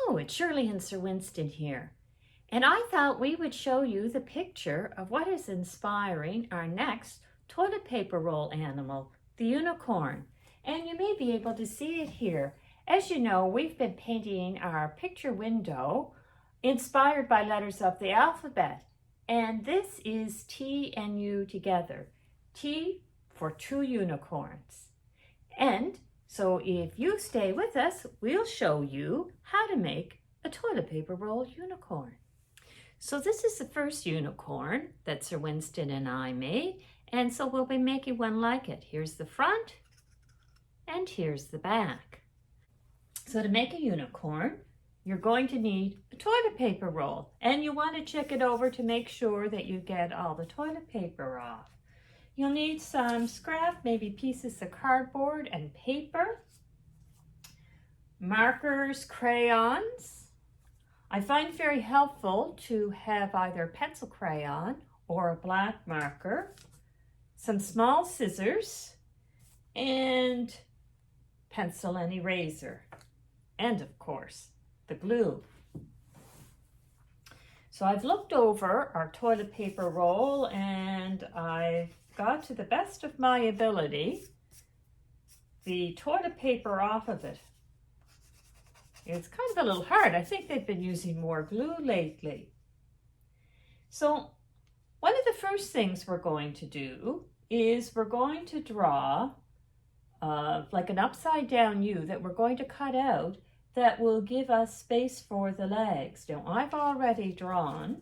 Hello, it's Shirley and Sir Winston here, and I thought we would show you the picture of what is inspiring our next toilet paper roll animal, the unicorn. And you may be able to see it here. As you know, we've been painting our picture window inspired by letters of the alphabet, and this is T and U together. T for two unicorns. And so if you stay with us, we'll show you how to make a toilet paper roll unicorn. So this is the first unicorn that Sir Winston and I made, and so we'll be making one like it. Here's the front, and here's the back. So to make a unicorn, you're going to need a toilet paper roll, and you want to check it over to make sure that you get all the toilet paper off. You'll need some scrap, maybe pieces of cardboard and paper, markers, crayons. I find it very helpful to have either a pencil crayon or a black marker, some small scissors, and pencil and eraser, and of course, the glue. So I've looked over our toilet paper roll and I've got, to the best of my ability, the toilet paper off of it. It's kind of a little hard. I think they've been using more glue lately. So one of the first things we're going to do is we're going to draw like an upside down U that we're going to cut out that will give us space for the legs. Now I've already drawn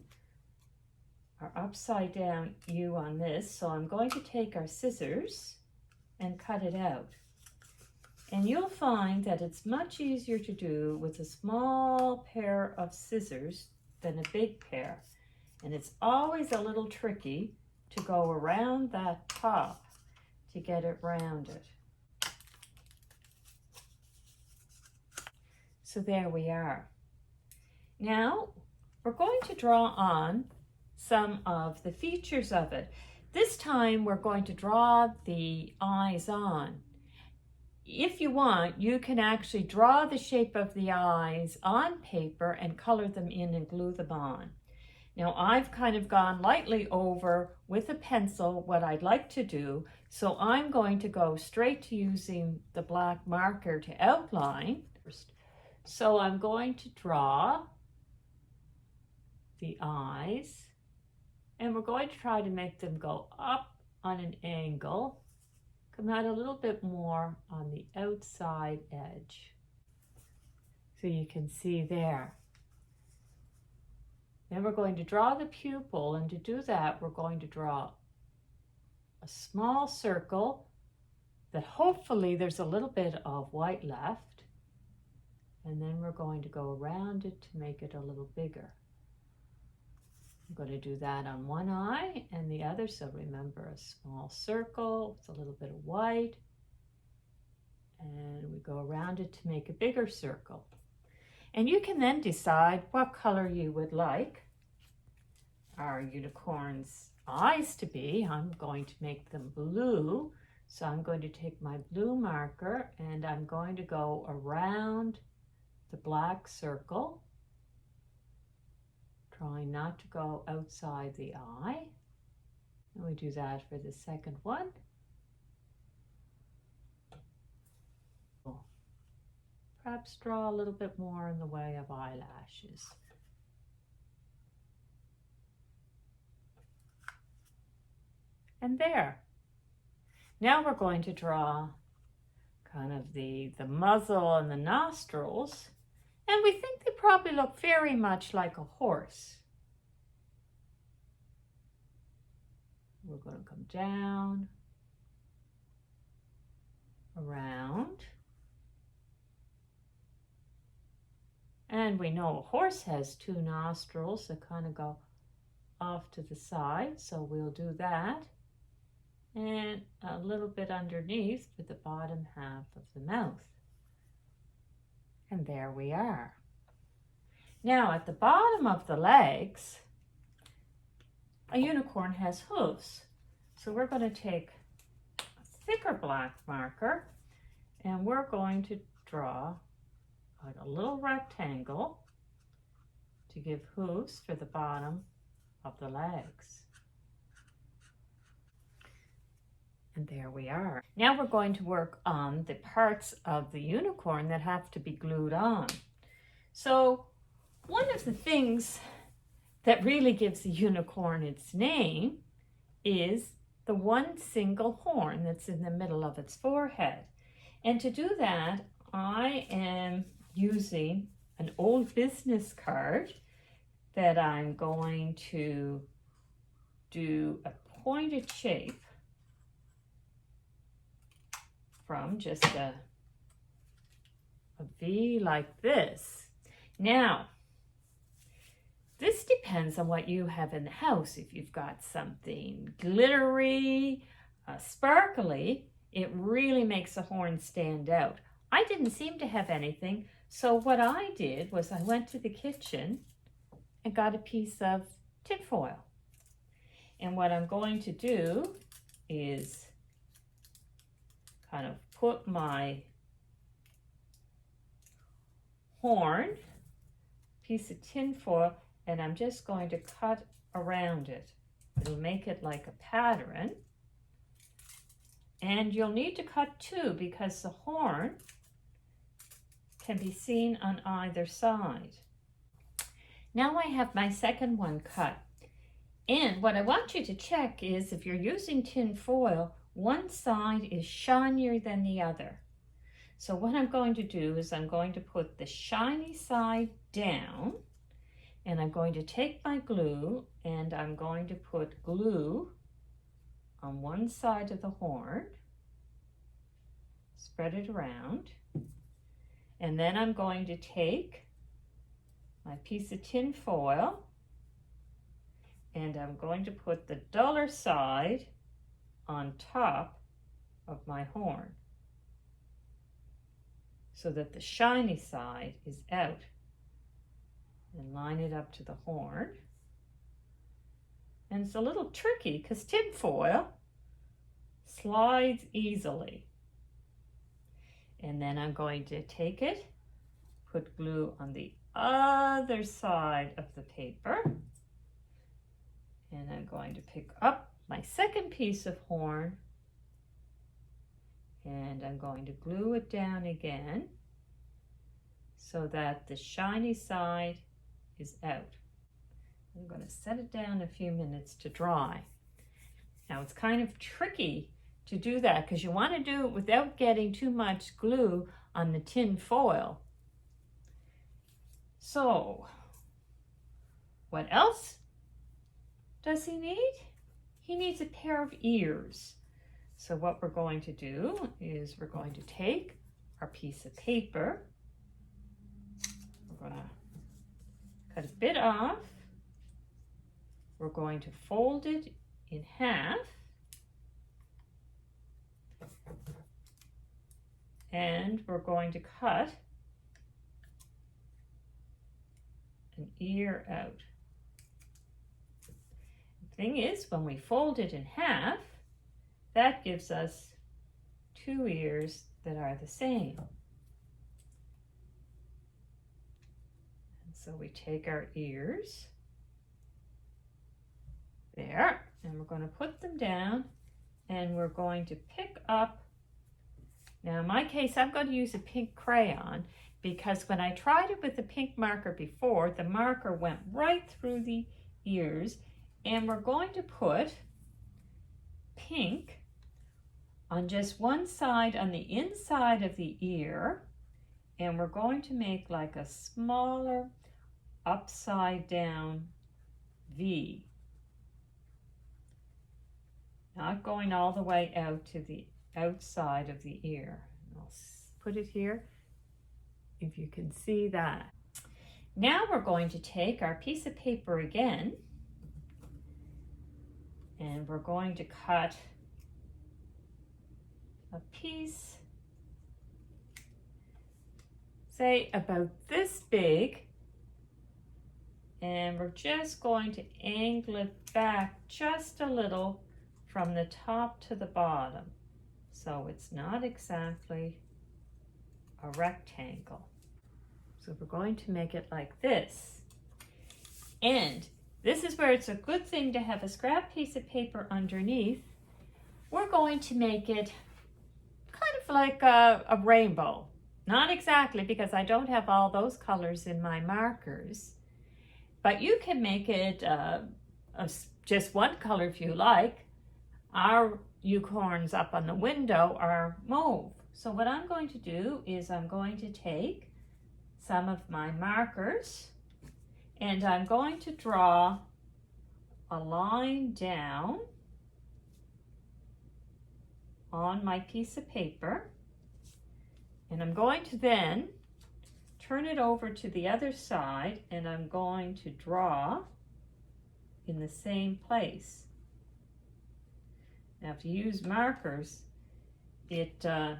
our upside down U on this, so I'm going to take our scissors and cut it out. And you'll find that it's much easier to do with a small pair of scissors than a big pair. And it's always a little tricky to go around that top to get it rounded. So there we are. Now we're going to draw on some of the features of it. This time we're going to draw the eyes on. If you want, you can actually draw the shape of the eyes on paper and color them in and glue them on. Now I've kind of gone lightly over with a pencil what I'd like to do, so I'm going to go straight to using the black marker to outline. So I'm going to draw the eyes, and we're going to try to make them go up on an angle, come out a little bit more on the outside edge. So you can see there. Then we're going to draw the pupil, and to do that, we're going to draw a small circle that hopefully there's a little bit of white left, and then we're going to go around it to make it a little bigger. I'm going to do that on one eye and the other, so remember a small circle with a little bit of white, and we go around it to make a bigger circle. And you can then decide what color you would like our unicorn's eyes to be. I'm going to make them blue, so I'm going to take my blue marker and I'm going to go around the black circle, trying not to go outside the eye. And we do that for the second one. Perhaps draw a little bit more in the way of eyelashes. And there. Now we're going to draw kind of the muzzle and the nostrils. And we think they probably look very much like a horse. We're going to come down, around. And we know a horse has two nostrils that kind of go off to the side, so we'll do that. And a little bit underneath for the bottom half of the mouth. And there we are. Now at the bottom of the legs, a unicorn has hooves. So we're going to take a thicker black marker and we're going to draw like a little rectangle to give hoofs for the bottom of the legs. And there we are. Now we're going to work on the parts of the unicorn that have to be glued on. So one of the things that really gives the unicorn its name is the one single horn that's in the middle of its forehead. And to do that, I am using an old business card that I'm going to do a pointed shape from, just a V like this. Now, this depends on what you have in the house. If you've got something glittery, sparkly, it really makes the horn stand out. I didn't seem to have anything, so what I did was I went to the kitchen and got a piece of tin foil. And what I'm going to do is kind of put my horn, piece of tin foil, and I'm just going to cut around it. It'll make it like a pattern. And you'll need to cut two because the horn can be seen on either side. Now I have my second one cut. And what I want you to check is if you're using tin foil, one side is shinier than the other. So what I'm going to do is I'm going to put the shiny side down, and I'm going to take my glue and I'm going to put glue on one side of the horn, spread it around, and then I'm going to take my piece of tin foil and I'm going to put the duller side on top of my horn so that the shiny side is out, and line it up to the horn. And it's a little tricky because tin foil slides easily. And then I'm going to take it, put glue on the other side of the paper, and I'm going to pick up my second piece of horn and I'm going to glue it down again so that the shiny side is out. I'm going to set it down a few minutes to dry. Now it's kind of tricky to do that because you want to do it without getting too much glue on the tin foil. So, what else does he need? He needs a pair of ears. So what we're going to do is we're going to take our piece of paper. We're going to cut a bit off. We're going to fold it in half. And we're going to cut an ear out. The thing is, when we fold it in half, that gives us two ears that are the same. And so we take our ears there, and we're going to put them down, and we're going to pick up. Now in my case, I'm going to use a pink crayon because when I tried it with the pink marker before, the marker went right through the ears, and we're going to put pink on just one side on the inside of the ear, and we're going to make like a smaller upside down V. Not going all the way out to the outside of the ear. I'll put it here if you can see that. Now we're going to take our piece of paper again, and we're going to cut a piece, say about this big, and we're just going to angle it back just a little from the top to the bottom, so it's not exactly a rectangle. So we're going to make it like this. And this is where it's a good thing to have a scrap piece of paper underneath. We're going to make it kind of like a rainbow. Not exactly, because I don't have all those colors in my markers. But you can make it just one color if you like. Our unicorns up on the window are mauve. So what I'm going to do is I'm going to take some of my markers and I'm going to draw a line down on my piece of paper, and I'm going to then turn it over to the other side and I'm going to draw in the same place. Now if you use markers, it'll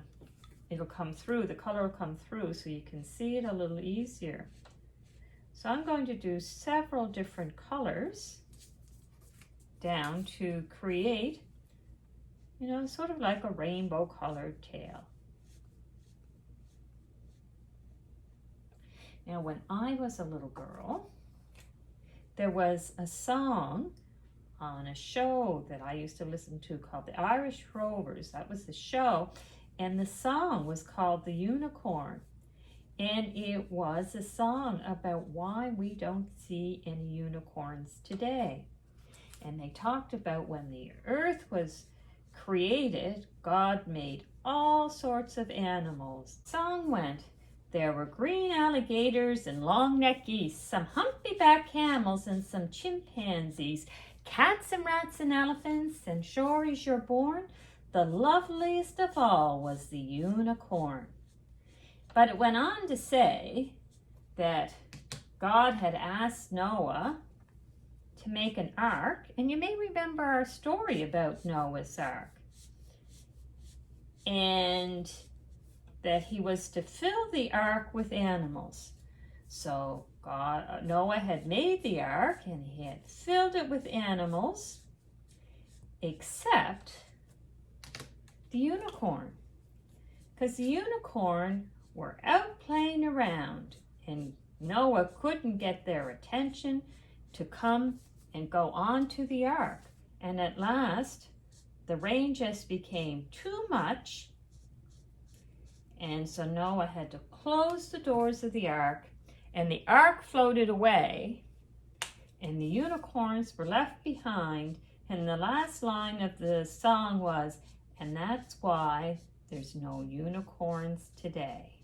come through, the color will come through so you can see it a little easier. So I'm going to do several different colors down to create, you know, sort of like a rainbow colored tail. Now when I was a little girl, there was a song on a show that I used to listen to called The Irish Rovers. That was the show, and the song was called The Unicorn. And it was a song about why we don't see any unicorns today. And they talked about when the earth was created, God made all sorts of animals. The song went, there were green alligators and long-necked geese, some humpy-backed camels and some chimpanzees, cats and rats and elephants, and sure as you're born, the loveliest of all was the unicorn. But it went on to say that God had asked Noah to make an ark, and you may remember our story about Noah's ark, and that he was to fill the ark with animals. So Noah had made the ark and he had filled it with animals, except the unicorn, because the unicorn were out playing around and Noah couldn't get their attention to come and go on to the ark. And at last, the rain just became too much, and so Noah had to close the doors of the ark, and the ark floated away, and the unicorns were left behind, and the last line of the song was, and that's why there's no unicorns today.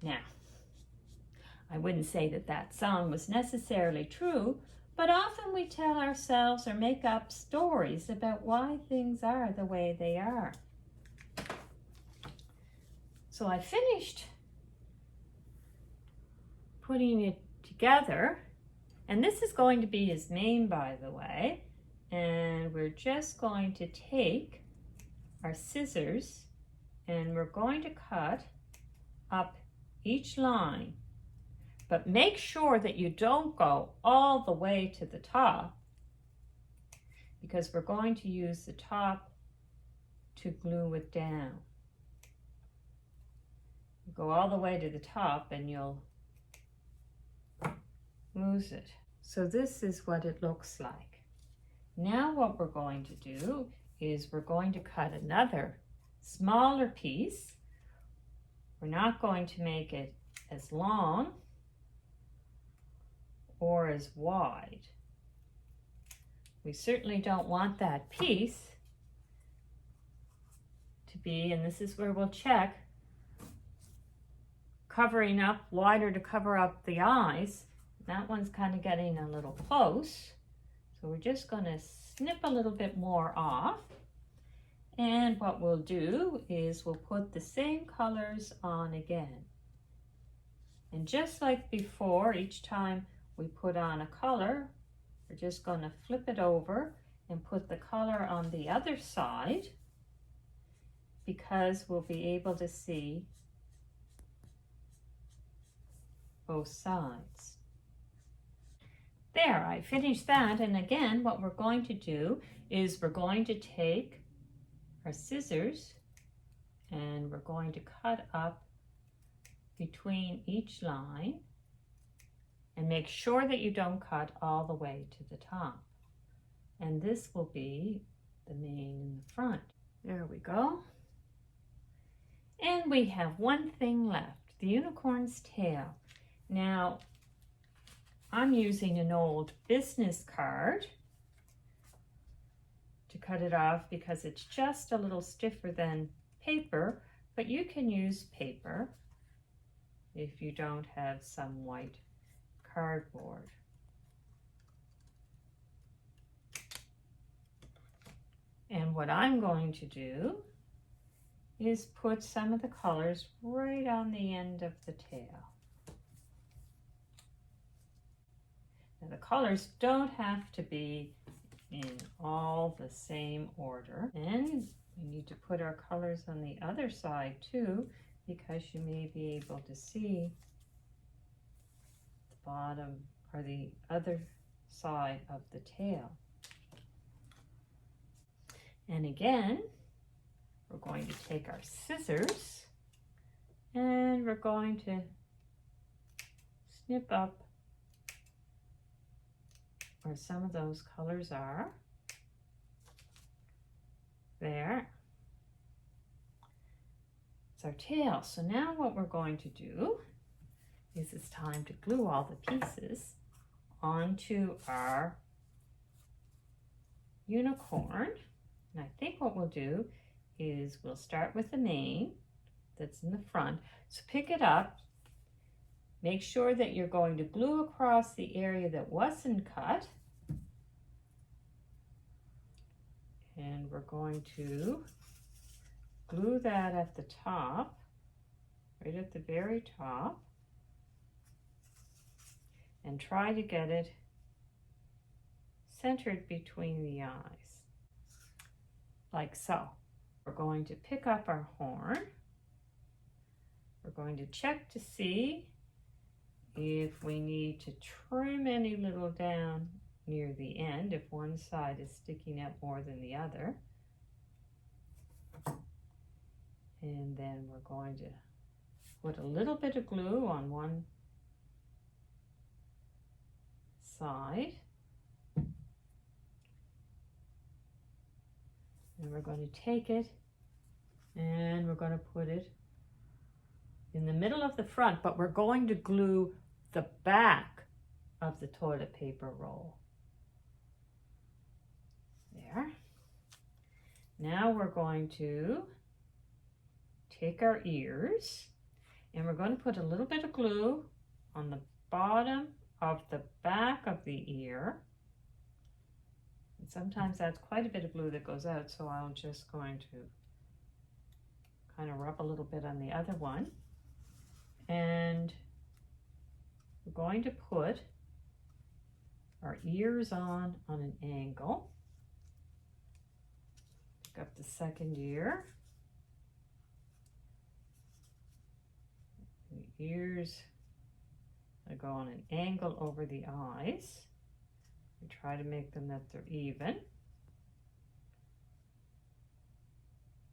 Now, I wouldn't say that that song was necessarily true, but often we tell ourselves or make up stories about why things are the way they are. So I finished putting it together, and this is going to be his name, by the way, and we're just going to take our scissors and we're going to cut up each line, but make sure that you don't go all the way to the top, because we're going to use the top to glue it down. Go all the way to the top and you'll lose it. So this is what it looks like. Now what we're going to do is we're going to cut another smaller piece. We're not going to make it as long or as wide. We certainly don't want that piece to be, and this is where we'll check, covering up wider to cover up the eyes. That one's kind of getting a little close. So we're just going to snip a little bit more off. And what we'll do is we'll put the same colors on again. And just like before, each time we put on a color, we're just going to flip it over and put the color on the other side, because we'll be able to see both sides. There, I finished that, and again what we're going to do is we're going to take our scissors and we're going to cut up between each line and make sure that you don't cut all the way to the top. And this will be the mane in the front. There we go. And we have one thing left, the unicorn's tail. Now, I'm using an old business card to cut it off because it's just a little stiffer than paper, but you can use paper if you don't have some white cardboard. And what I'm going to do is put some of the colors right on the end of the tail. Now the colors don't have to be in all the same order, and we need to put our colors on the other side too, because you may be able to see the bottom or the other side of the tail. And again, we're going to take our scissors and we're going to snip up where some of those colors are. There. It's our tail. So now what we're going to do is it's time to glue all the pieces onto our unicorn. And I think what we'll do is we'll start with the mane that's in the front. So pick it up. Make sure that you're going to glue across the area that wasn't cut. And we're going to glue that at the top, right at the very top, and try to get it centered between the eyes, like so. We're going to pick up our horn. We're going to check to see if we need to trim any little down near the end, if one side is sticking out more than the other. And then we're going to put a little bit of glue on one side. And we're going to take it and we're going to put it in the middle of the front, but we're going to glue the back of the toilet paper roll. There. Now we're going to take our ears and we're going to put a little bit of glue on the bottom of the back of the ear. And sometimes that's quite a bit of glue that goes out, so I'm just going to kind of rub a little bit on the other one. And we're going to put our ears on an angle. Pick up the second ear. The ears go on an angle over the eyes. We try to make them that they're even.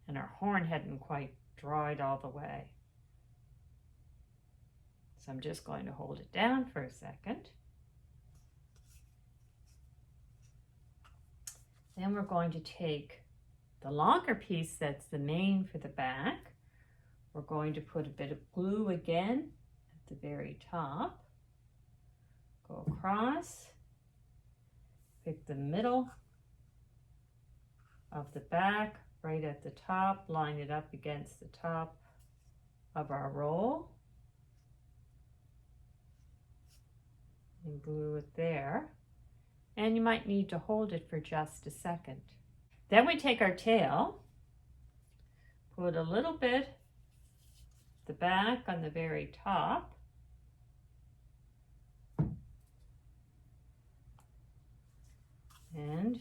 And our horn hadn't quite dried all the way. So I'm just going to hold it down for a second. Then we're going to take the longer piece that's the mane for the back. We're going to put a bit of glue again at the very top. Go across. Pick the middle of the back right at the top. Line it up against the top of our roll. And glue it there. And you might need to hold it for just a second. Then we take our tail, put a little bit the back on the very top, and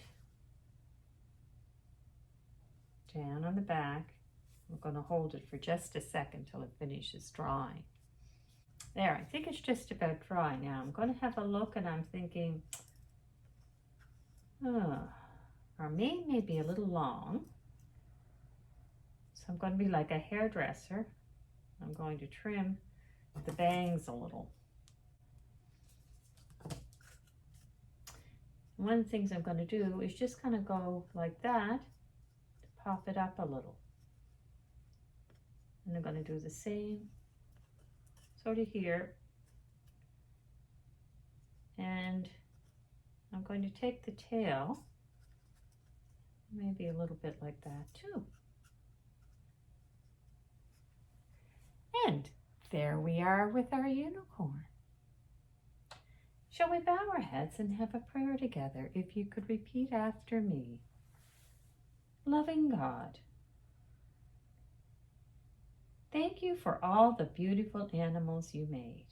down on the back. We're going to hold it for just a second till it finishes drying. There, I think it's just about dry now. I'm going to have a look and I'm thinking, our mane may be a little long. So I'm going to be like a hairdresser. I'm going to trim the bangs a little. One of the things I'm going to do is just kind of go like that to pop it up a little. And I'm going to do the same sort of here. And I'm going to take the tail, maybe a little bit like that too. And there we are with our unicorn. Shall we bow our heads and have a prayer together? If you could repeat after me. Loving God, thank you for all the beautiful animals you made.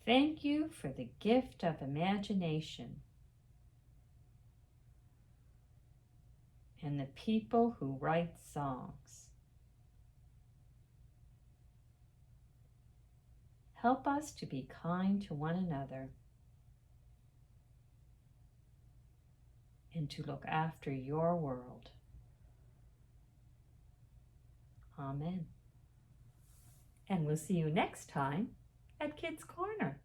Thank you for the gift of imagination and the people who write songs. Help us to be kind to one another and to look after your world. Amen. And we'll see you next time at Kids Corner.